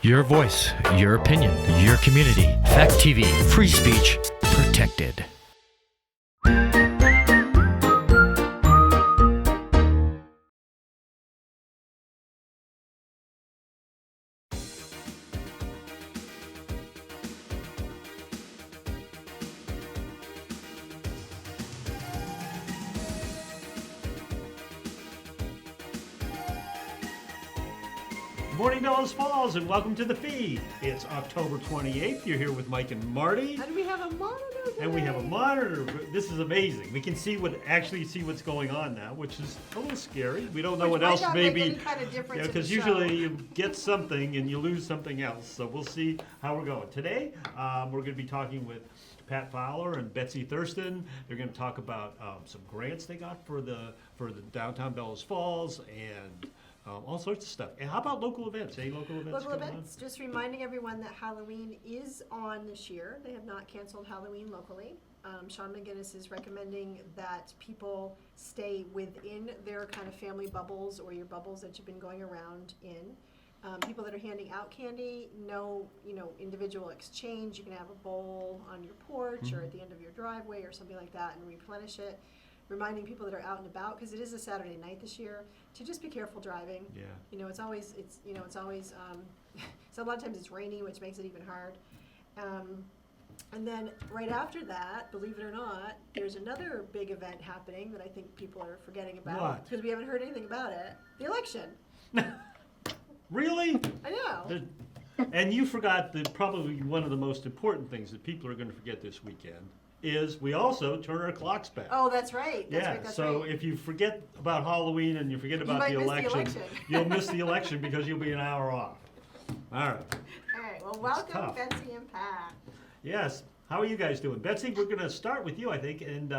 Your voice, your opinion, your community. Fact TV, free speech protected. Good morning, Bellows Falls, and welcome to the feed. It's October 28th. You're here with Mike and Marty. And we have a monitor today. And we have a monitor. This is amazing. We can see what's going on now, which is a little scary. We don't know what else may be. Kind of difference because usually you get something and you lose something else. So we'll see how we're going. Today, we're going to be talking with Pat Fowler and Betsy Thurston. They're going to talk about some grants they got for the downtown Bellows Falls and all sorts of stuff. And how about local events? Any local events? Local events. Just reminding everyone that Halloween is on this year. They have not canceled Halloween locally. Sean McGinnis is recommending that people stay within their kind of family bubbles or your bubbles that you've been going around in. People that are handing out candy, no, individual exchange. You can have a bowl on your porch or at the end of your driveway or something like that and replenish it. Reminding people that are out and about, because it is a Saturday night this year, to just be careful driving. Yeah. It's always so a lot of times it's rainy, which makes it even hard. And then right after that, believe it or not, there's another big event happening that I think people are forgetting about. Because we haven't heard anything about it. The election. Really? I know. And you forgot probably one of the most important things that people are going to forget this weekend is we also turn our clocks back. Oh, that's right. So if you forget about Halloween and you forget about the election, you'll miss the election because you'll be an hour off. All right. All right. Well, welcome, Betsy and Pat. Yes. How are you guys doing? Betsy, we're going to start with you, I think. And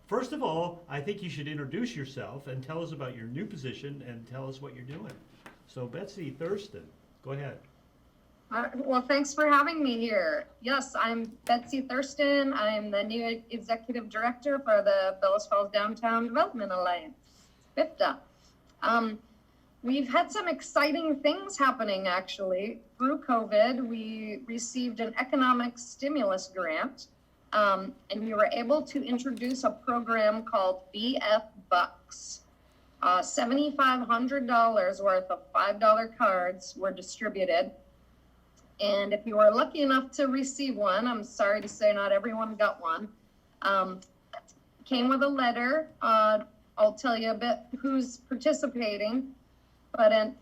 first of all, I think you should introduce yourself and tell us about your new position and tell us what you're doing. So, Betsy Thurston, go ahead. Well, thanks for having me here. Yes, I'm Betsy Thurston. I'm the new executive director for the Bellows Falls Downtown Development Alliance, BFDDA. We've had some exciting things happening, actually. Through COVID, we received an economic stimulus grant, and we were able to introduce a program called BF Bucks. $7,500 worth of $5 cards were distributed. And if you were lucky enough to receive one, I'm sorry to say not everyone got one, came with a letter. I'll tell you a bit who's participating, but an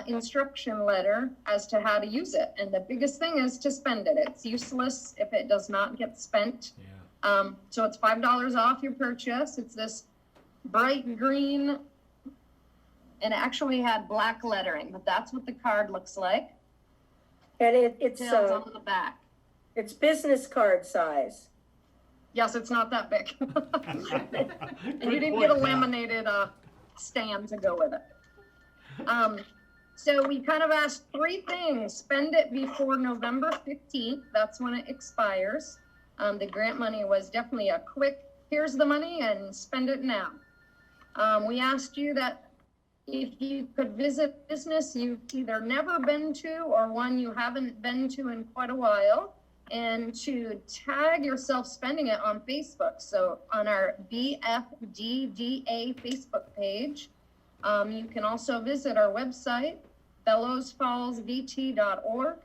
instruction letter as to how to use it. And the biggest thing is to spend it. It's useless if it does not get spent. Yeah. So it's $5 off your purchase. It's this bright green, and it actually had black lettering, but that's what the card looks like. And it's on the back. It's business card size. Yes, it's not that big. And you didn't get a laminated stand to go with it. So we kind of asked three things. Spend it before November 15th. That's when it expires. The grant money was definitely a quick, here's the money and spend it now. We asked you that if you could visit business you've either never been to or one you haven't been to in quite a while, and to tag yourself spending it on Facebook. So on our BFDDA Facebook page, you can also visit our website, bellowsfallsvt.org,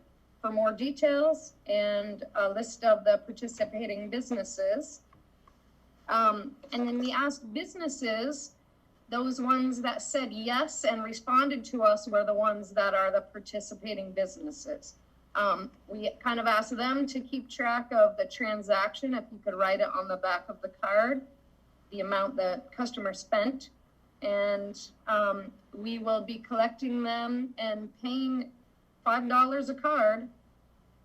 for more details and a list of the participating businesses. And then we asked businesses, those ones that said yes and responded to us were the ones that are the participating businesses. We kind of asked them to keep track of the transaction, if you could write it on the back of the card, the amount the customer spent. And we will be collecting them and paying $5 a card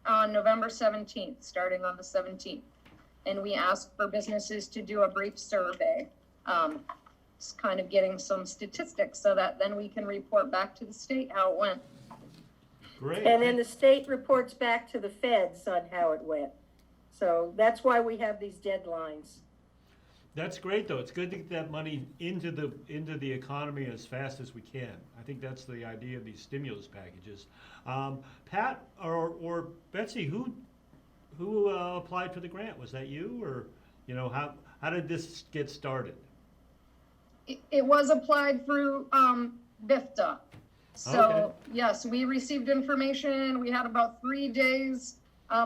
on November 17th, starting on the 17th. And we asked for businesses to do a brief survey. Kind of getting some statistics so that then we can report back to the state how it went. Great. And then the state reports back to the feds on how it went. So that's why we have these deadlines. That's great, though. It's good to get that money into the economy as fast as we can. I think that's the idea of these stimulus packages. Pat or Betsy, who applied for the grant? Was that you, or how did this get started? It was applied through BFDDA. So Okay. yes, we received information. We had about 3 days.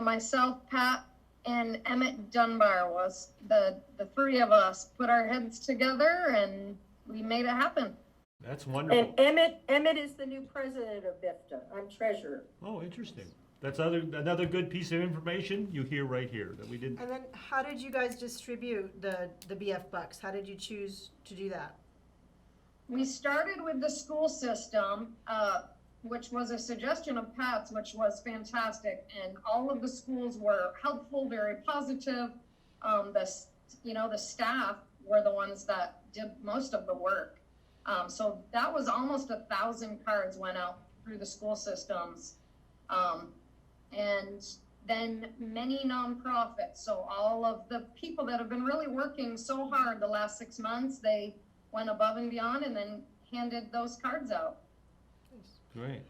Myself, Pat, and Emmett Dunbar was the three of us put our heads together and we made it happen. That's wonderful. And Emmett is the new president of BFDDA. I'm treasurer. Oh, interesting. That's another good piece of information you hear right here that we didn't. And then how did you guys distribute the BF bucks? How did you choose to do that? We started with the school system, which was a suggestion of Pat's, which was fantastic. And all of the schools were helpful, very positive. The staff were the ones that did most of the work. So that was almost 1,000 cards went out through the school systems. And then many nonprofits. So all of the people that have been really working so hard the last 6 months, they went above and beyond and then handed those cards out. Great.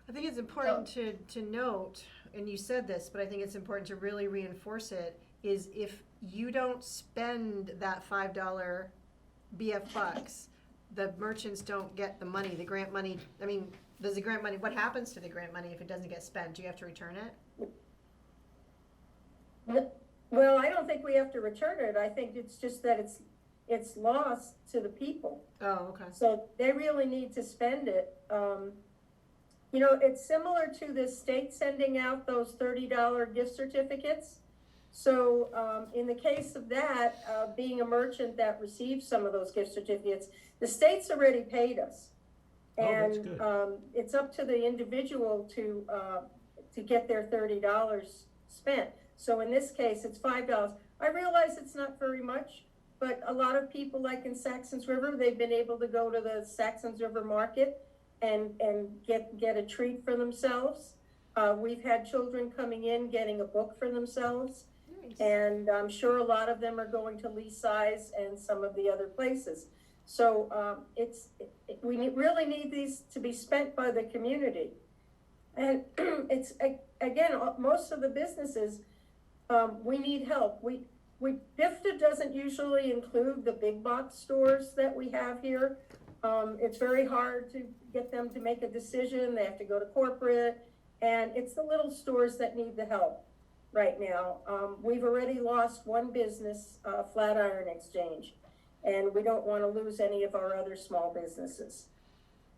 I think it's important to note, and you said this, but I think it's important to really reinforce it, is if you don't spend that $5 BF bucks, the merchants don't get the money, the grant money. I mean, does the grant money, what happens to the grant money if it doesn't get spent? Do you have to return it? Well, I don't think we have to return it. I think it's just that it's lost to the people. Oh, okay. So they really need to spend it. It's similar to the state sending out those $30 gift certificates. So in the case of that, being a merchant that receives some of those gift certificates, the state's already paid us. Oh, that's And good. it's up to the individual to get their $30 spent. So in this case, it's $5. I realize it's not very much, but a lot of people, like in Saxons River, they've been able to go to the Saxons River Market and get a treat for themselves. We've had children coming in getting a book for themselves, Nice. and I'm sure a lot of them are going to Lee Size and some of the other places. So we really need these to be spent by the community. And it's, again, most of the businesses, we need help. BFDDA doesn't usually include the big box stores that we have here. It's very hard to get them to make a decision. They have to go to corporate, and it's the little stores that need the help right now. We've already lost one business, Flatiron Exchange, and we don't want to lose any of our other small businesses.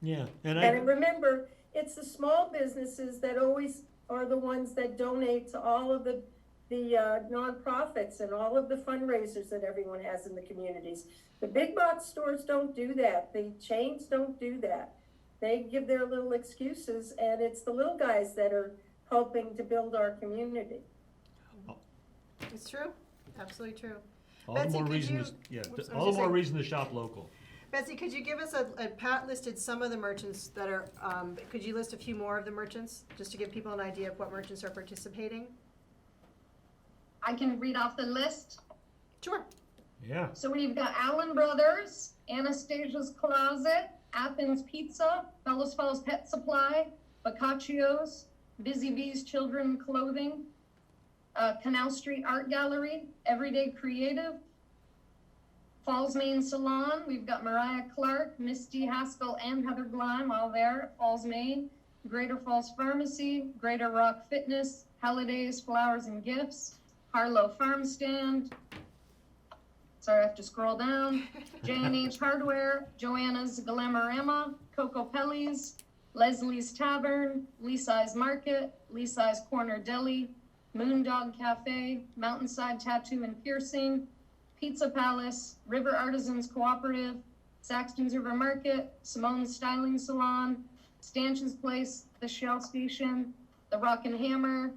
Yeah, And remember, it's the small businesses that always are the ones that donate to all of the nonprofits and all of the fundraisers that everyone has in the communities. The big box stores don't do that. The chains don't do that. They give their little excuses, and it's the little guys that are helping to build our community. It's true. Absolutely true. all Betsy, the more could reason. you- To, Whoops, I was all the just more saying- reason to shop local. Betsy, could you give us a Pat listed some of the merchants that are, could you list a few more of the merchants, just to give people an idea of what merchants are participating? I can read off the list. Sure. Yeah. So we've got Allen Brothers, Anastasia's Closet, Athens Pizza, Bellows Falls Pet Supply, Boccaccio's, Busy Bees Children Clothing, Canal Street Art Gallery, Everyday Creative, Falls Main Salon. We've got Mariah Clark, Misty Haskell, and Heather Glime all there at Falls Main. Greater Falls Pharmacy, Greater Rock Fitness, Holidays, Flowers and Gifts, Harlow Farm Stand. Sorry, I have to scroll down. J&H Hardware, Joanna's Glamorama, Coco Pelli's, Leslie's Tavern, Leesi's Market, Leesi's Corner Deli, Moondog Cafe, Mountainside Tattoo and Piercing, Pizza Palace, River Artisans Cooperative, Saxton's River Market, Simone's Styling Salon, Stanch's Place, The Shell Station, The Rock and Hammer,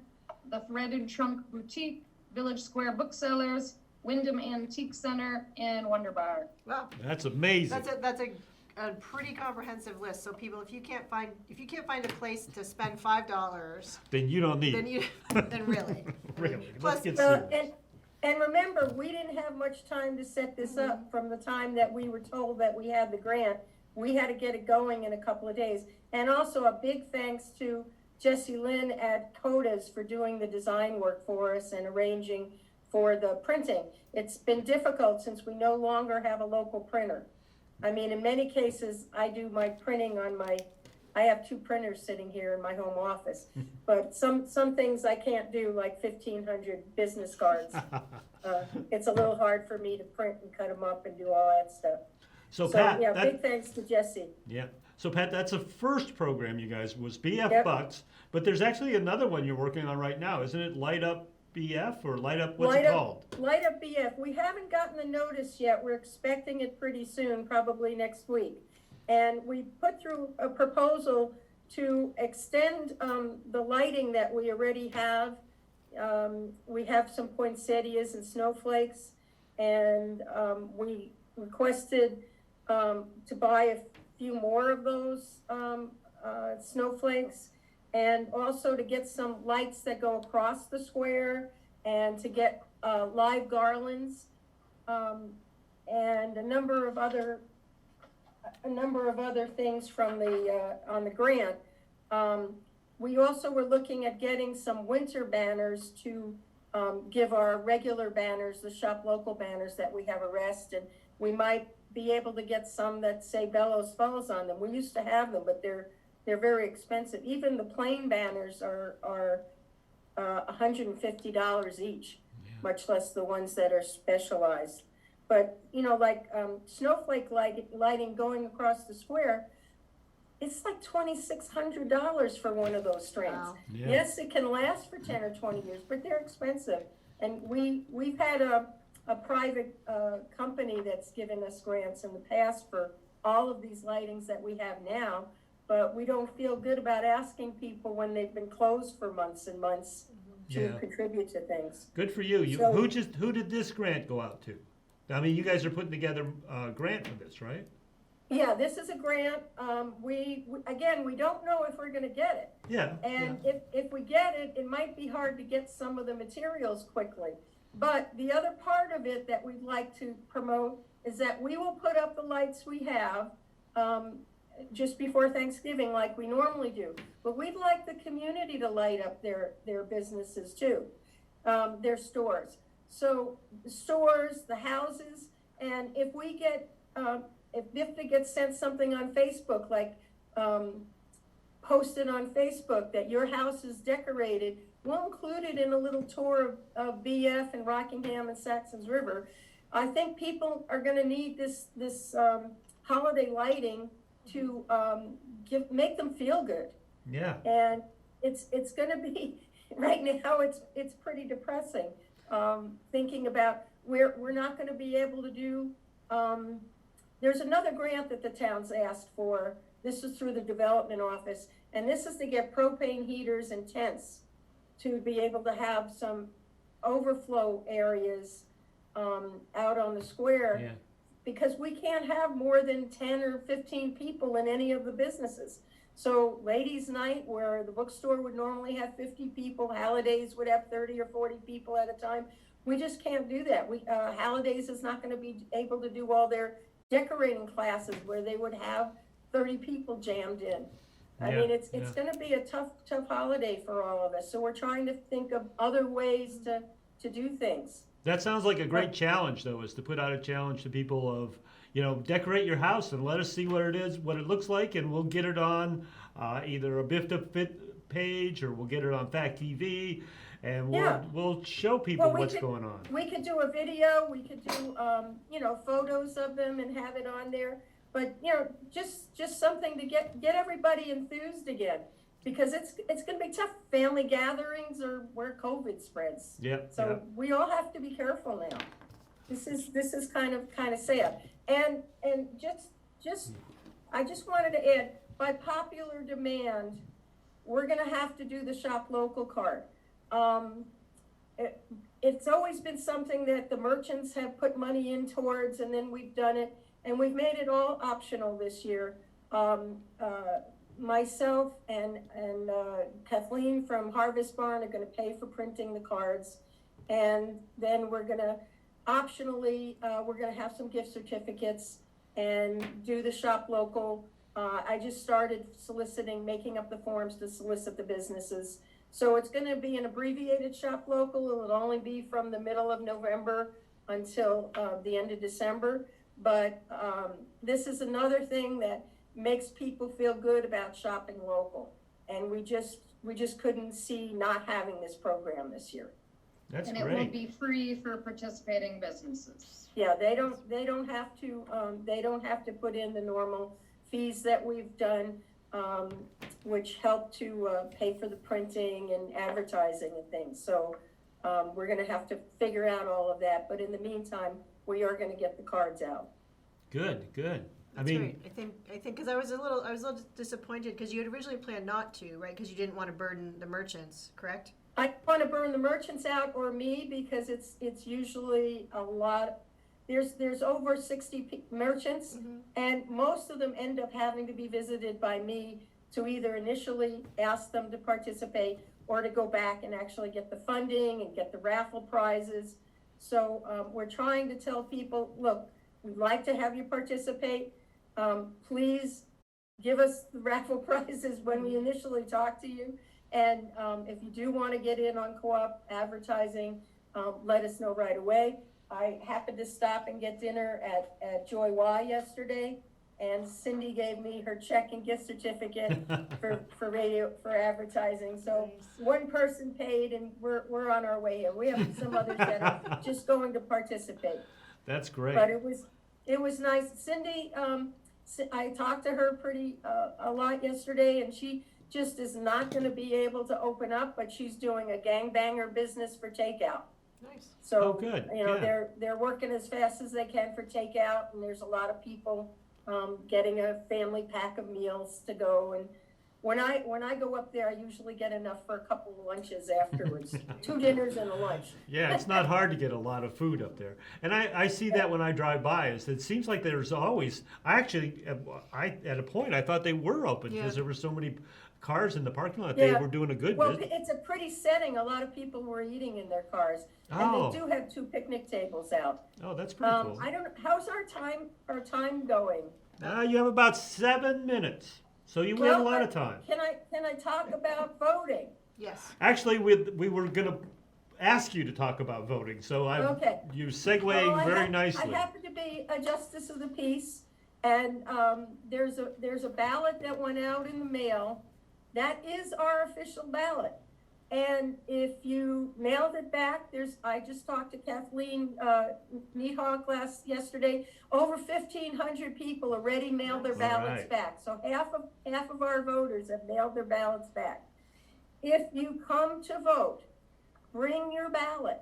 The Threaded Trunk Boutique, Village Square Booksellers, Wyndham Antique Center, and Wonder Bar. Wow. That's amazing. That's a pretty comprehensive list. So people, if you can't find a place to spend $5, Then you don't need then it. then really. Really. Plus- Let's get Well, serious. And remember, we didn't have much time to set this up from the time that we were told that we had the grant. We had to get it going in a couple of days. And also a big thanks to Jessie Lynn at CODAS for doing the design work for us and arranging for the printing. It's been difficult since we no longer have a local printer. I mean, in many cases, I do my printing on I have 2 printers sitting here in my home office, but some things I can't do, like 1,500 business cards. It's a little hard for me to print and cut them up and do all that stuff. So Pat, yeah, big thanks to Jessie. yeah. So Pat, that's the first program you guys was BF Yep. Bucks, but there's actually another one you're working on right now, isn't it? Light Up BF or Light Up, what's it called? Light Up BF. We haven't gotten the notice yet. We're expecting it pretty soon, probably next week. And we put through a proposal to extend the lighting that we already have. We have some poinsettias and snowflakes, and we requested to buy a few more of those snowflakes, and also to get some lights that go across the square, and to get live garlands, and a number of other things from on the grant. We also were looking at getting some winter banners to give our regular banners, the shop local banners that we have arrested. We might be able to get some that say Bellows Falls on them. We used to have them, but they're very expensive. Even the plain banners are $150 each, much less the ones that are specialized. But, you know, like snowflake lighting going across the square, it's like $2,600 for one of those strands. Wow. Yeah. Yes, it can last for 10 or 20 years, but they're expensive. And we've had a private company that's given us grants in the past for all of these lightings that we have now, but we don't feel good about asking people when they've been closed for months and months to Yeah. contribute to things. Good for you. So- Who did this grant go out to? I mean, you guys are putting together a grant for this, right? Yeah, this is a grant. Again, we don't know if we're gonna get it. Yeah. And if we get it, it might be hard to get some of the materials quickly. But the other part of it that we'd like to promote is that we will put up the lights we have just before Thanksgiving like we normally do. But we'd like the community to light up their businesses too, their stores. So the stores, the houses, and if we get, if BFDDA gets sent something on Facebook, like posted on Facebook that your house is decorated, we'll include it in a little tour of BF and Rockingham and Saxons River. I think people are gonna need this holiday lighting to make them feel good. Yeah. And it's gonna be, right now, it's pretty depressing. Thinking about we're not gonna be able to do, there's another grant that the town's asked for. This is through the development office, and this is to get propane heaters and tents to be able to have some overflow areas out on the square. Yeah. Because we can't have more than 10 or 15 people in any of the businesses. So ladies' night, where the bookstore would normally have 50 people, Halliday's would have 30 or 40 people at a time. We just can't do that. Halliday's is not gonna be able to do all their decorating classes where they would have 30 people jammed in. I Yeah, mean, it's yeah. gonna be a tough holiday for all of us. So we're trying to think of other ways to do things. That sounds like a great challenge, though, is to put out a challenge to people of, you know, decorate your house and let us see what it is, what it looks like, and we'll get it on either a BFDDA Fit page or we'll get it on Fact TV, and Yeah. we'll show people Well, we what's could- going on. We could do a video, we could do, photos of them and have it on there. But, just something to get everybody enthused again. Because it's gonna be tough. Family gatherings are where COVID spreads. Yep. So we all have to be careful now. This is kind of sad. And I just wanted to add, by popular demand, we're gonna have to do the shop local card. It's always been something that the merchants have put money in towards, and then we've done it, and we've made it all optional this year. Myself and Kathleen from Harvest Barn are gonna pay for printing the cards. And then we're gonna, optionally, we're gonna have some gift certificates and do the shop local. I just started soliciting, making up the forms to solicit the businesses. So it's gonna be an abbreviated shop local. It'll only be from the middle of November until the end of December. But this is another thing that makes people feel good about shopping local. And we just couldn't see not having this program this year. That's And it will great. be free for participating businesses. Yeah, they don't have to put in the normal fees that we've done, which help to pay for the printing and advertising and things. So we're gonna have to figure out all of that, but in the meantime, we are gonna get the cards out. Good, good. I That's mean, great. I think, because I was a little disappointed, because you had originally planned not to, right? Because you didn't want to burden the merchants, correct? I don't wanna burn the merchants out or me, because it's usually a lot. There's over 60 merchants, and most of them end up having to be visited by me to either initially ask them to participate or to go back and actually get the funding and get the raffle prizes. So we're trying to tell people, look, we'd like to have you participate. Please give us the raffle prizes when we initially talk to you. And if you do want to get in on co-op advertising, let us know right away. I happened to stop and get dinner at Joy Y yesterday, and Cindy gave me her check and gift certificate for advertising. So one person paid, and we're on our way here. We have some others that are just going to participate. that's great. But it was nice. Cindy, I talked to her a lot yesterday, and she just is not going to be able to open up, but she's doing a gangbanger business for takeout. Nice. So, Oh, good, you know, yeah. they're working as fast as they can for takeout, and there's a lot of people getting a family pack of meals to go. And when I go up there, I usually get enough for a couple of lunches afterwards, 2 dinners and a lunch. Yeah, it's not hard to get a lot of food up there. And I see that when I drive by, it seems like there's always, at a point, I thought they were open because there were so many cars in the parking lot. They were doing a good Well, business. it's a pretty setting. A lot of people were eating in their cars. And Oh. they do have 2 picnic tables out. Oh, that's pretty cool. I don't, how's our time going? You have about 7 minutes, so we have a lot of time. Can I talk about voting? Yes. Actually, we were going to ask you to talk about voting, so Okay. you segueing Well, very nicely. I happen to be a justice of the peace, and there's a ballot that went out in the mail. That is our official ballot. And if you mailed it back, I just talked to Kathleen Niehawk yesterday. Over 1,500 people already mailed their ballots right. back. So half of our voters have mailed their ballots back. If you come to vote, bring your ballot.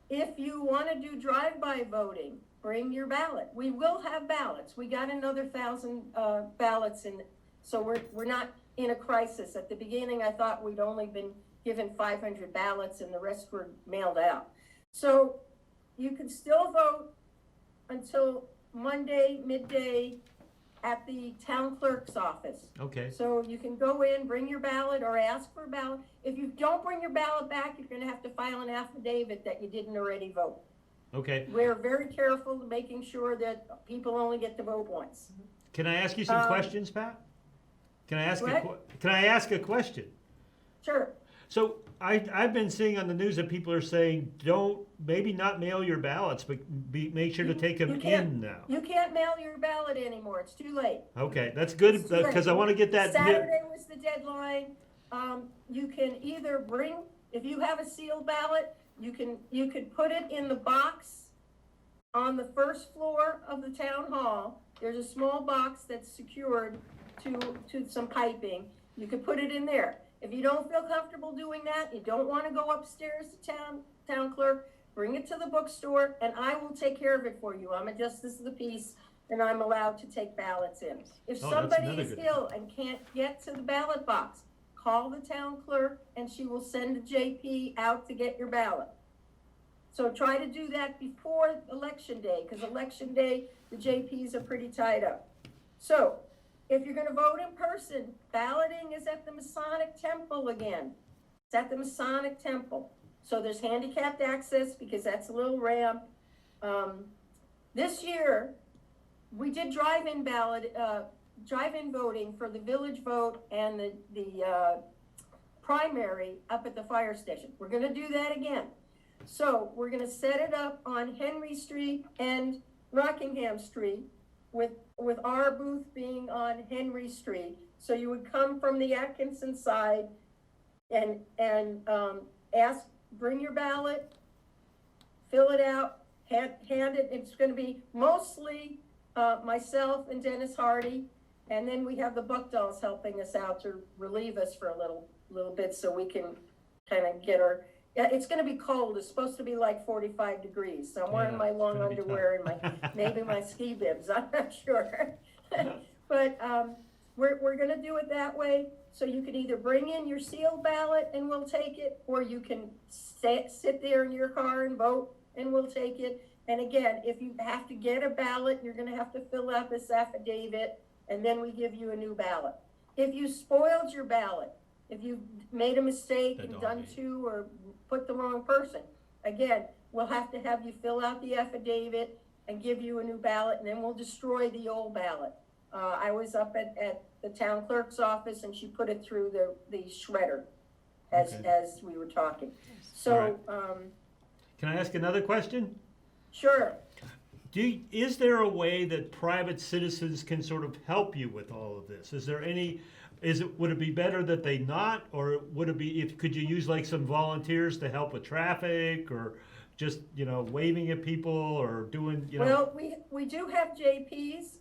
If you want to do drive-by voting, bring your ballot. We will have ballots. We got another 1,000 ballots in, so we're not in a crisis. At the beginning, I thought we'd only been given 500 ballots and the rest were mailed out. So you can still vote until Monday, midday, at the town clerk's office. Okay. So you can go in, bring your ballot, or ask for a ballot. If you don't bring your ballot back, you're gonna have to file an affidavit that you didn't already vote. Okay. We're very careful making sure that people only get to vote once. Can I ask you some questions, Pat? Can I ask Can I ask a question? Sure. So I've been seeing on the news that people are saying maybe not mail your ballots, but make sure to take them in now. You can't mail your ballot anymore. It's too late. Okay, that's good It's too late. because I want to get that. Saturday was the deadline. You can either if you have a sealed ballot, you could put it in the box on the first floor of the town hall. There's a small box that's secured to some piping. You could put it in there. If you don't feel comfortable doing that, you don't want to go upstairs to town clerk, bring it to the bookstore, and I will take care of it for you. I'm a justice of the peace, and I'm allowed to take ballots in. If somebody is ill and can't get to the ballot box, call the town clerk, and she will send a JP out to get your ballot. So try to do that before Election Day, because Election Day, the JPs are pretty tied up. So if you're gonna vote in person, balloting is at the Masonic Temple again. It's at the Masonic Temple. So there's handicapped access because that's a little ramp. This year, we did drive-in voting for the village vote and the primary up at the fire station. We're gonna do that again. So we're gonna set it up on Henry Street and Rockingham Street with our booth being on Henry Street. So you would come from the Atkinson side and bring your ballot, fill it out, hand it. It's gonna be mostly myself and Dennis Hardy, and then we have the Buckdalls helping us out to relieve us for a little bit so we can kind of get our, it's gonna be cold. It's supposed to be like 45 degrees. So I'm wearing my long underwear and maybe my ski bibs, I'm not sure. But we're gonna do it that way. So you can either bring in your sealed ballot and we'll take it, or you can sit there in your car and vote and we'll take it. And again, if you have to get a ballot, you're gonna have to fill out this affidavit, and then we give you a new ballot. If you spoiled your ballot, if you made a mistake and done two or put the wrong person, again, we'll have to have you fill out the affidavit and give you a new ballot, and then we'll destroy the old ballot. I was up at the town clerk's office and she put it through the shredder as we were talking. So, Can I ask another question? sure. Is there a way that private citizens can sort of help you with all of this? Is there any, would it be better that they not, or would it be, could you use like some volunteers to help with traffic, or just, waving at people, or doing, Well, we do have JPs.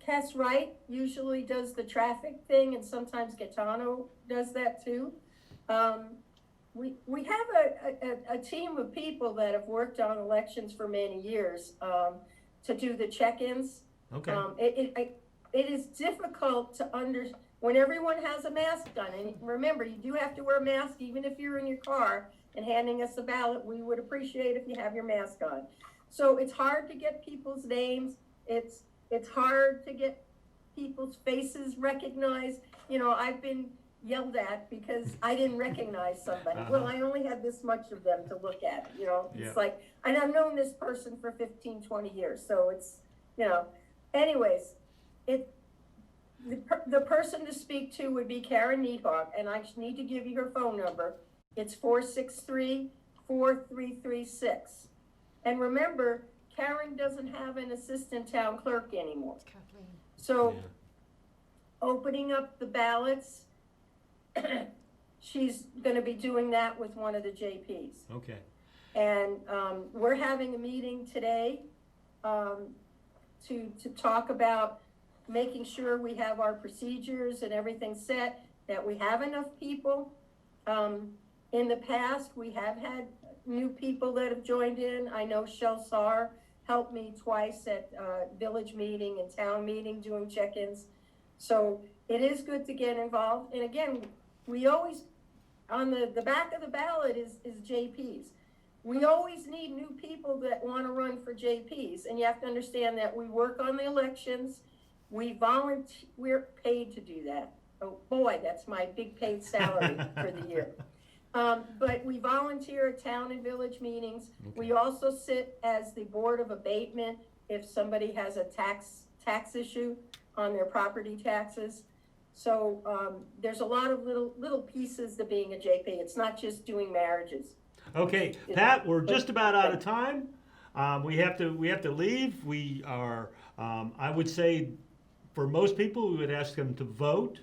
Cass Wright usually does the traffic thing, and sometimes Gaetano does that too. We have a team of people that have worked on elections for many years to do the check-ins. Okay. It is difficult to when everyone has a mask on, and remember, you do have to wear a mask even if you're in your car and handing us a ballot. We would appreciate if you have your mask on. So it's hard to get people's names. It's hard to get people's faces recognized. I've been yelled at because I didn't recognize somebody. Well, I only had this much of them to look at, it's like, and I've known this person for 15, 20 years. So it's, anyways, the person to speak to would be Karen Niehawk, and I need to give you her phone number. It's 463-4336. And remember, Karen doesn't have an assistant town clerk anymore. Kathleen. So opening up the ballots, she's going to be doing that with one of the JPs. Okay. And we're having a meeting today to talk about making sure we have our procedures and everything set, that we have enough people. In the past, we have had new people that have joined in. I know Shel Sar helped me twice at village meeting and town meeting doing check-ins. So it is good to get involved. And again, we always, on the back of the ballot is JPs. We always need new people that want to run for JPs. And you have to understand that we work on the elections. We're paid to do that. Oh boy, that's my big paid salary for the year. But we volunteer at town and village meetings. Okay. We also sit as the board of abatement if somebody has a tax issue on their property taxes. So there's a lot of little pieces to being a JP. It's not just doing marriages. Okay, Pat, we're just about out of time. We have to leave. We are. I would say, for most people, we would ask them to vote.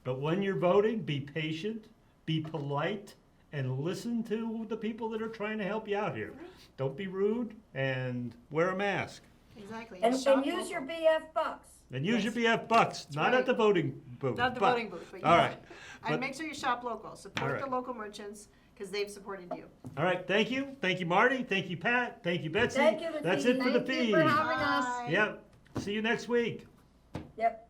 But when you're voting, be patient, be polite, and listen to the people that are trying to help you out here. Don't be rude, and wear a mask. Exactly. And use your BF bucks. And use your BF bucks, not at the voting booth. Not the voting booth, but all right. And make sure you shop local. Support the local merchants, because they've supported you. All right, thank you. Thank you, Marty. Thank you, Pat. Thank you, Betsy. Thank you, That's it for the feed. Thank you for having us. Yep. See you next week. Yep.